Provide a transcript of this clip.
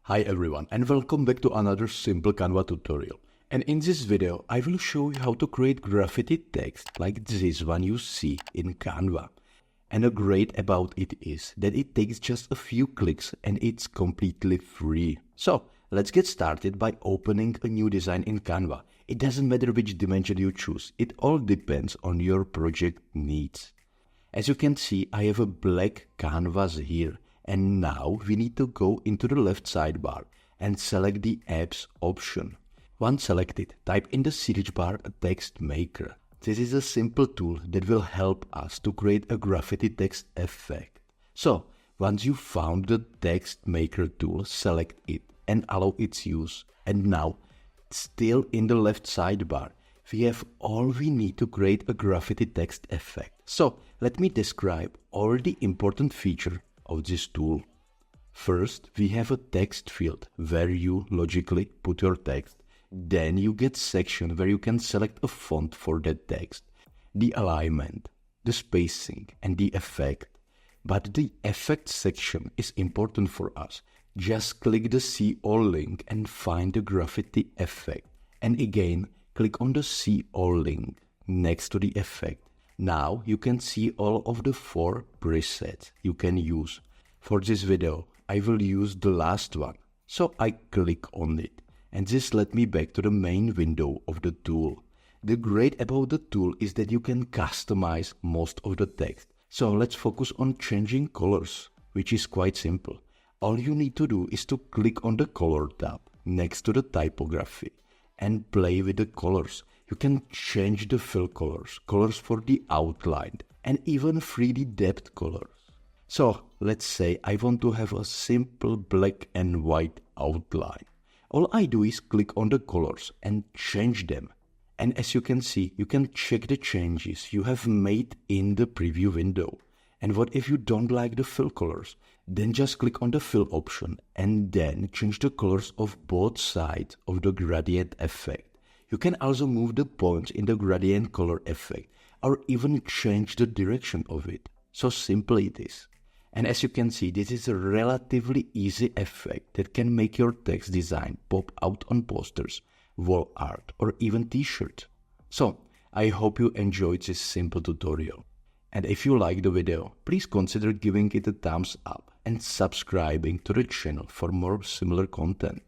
Hi everyone and welcome back to another simple Canva tutorial. And in this video I will show you how to create graffiti text like this one you see in Canva. And the great about it is that it takes just a few clicks and it's completely free. So let's get started by opening a new design in Canva. It doesn't matter which dimension you choose, it all depends on your project needs. As you can see, I have a black canvas here. And now we need to go into the left sidebar and select the apps option. Once selected, type in the search bar a text maker. This is a simple tool that will help us to create a graffiti text effect. So once you found the text maker tool, select it and allow its use. And now, still in the left sidebar, we have all we need to create a graffiti text effect. So let me describe all the important features of this tool. First, we have a text field where you logically put your text. Then you get section where you can select a font for that text, the alignment, the spacing and the effect. But the effect section is important for us. Just click the See All link and find the graffiti effect. And again, click on the See All link next to the effect. Now you can see all of the 4 presets you can use. For this video, I will use the last one. So I click on it and this led me back to the main window of the tool. The great about the tool is that you can customize most of the text. So let's focus on changing colors, which is quite simple. All you need to do is to click on the color tab next to the typography and play with the colors. You can change the fill colors, colors for the outline, and even 3D depth colors. So let's say I want to have a simple black and white outline. All I do is click on the colors and change them. And as you can see, you can check the changes you have made in the preview window. And what if you don't like the fill colors? Then just click on the fill option and then change the colors of both sides of the gradient effect. You can also move the points in the gradient color effect or even change the direction of it. So simple it is. And as you can see, this is a relatively easy effect that can make your text design pop out on posters, wall art or even t-shirts. So I hope you enjoyed this simple tutorial. And if you like the video, please consider giving it a thumbs up and subscribing to the channel for more similar content.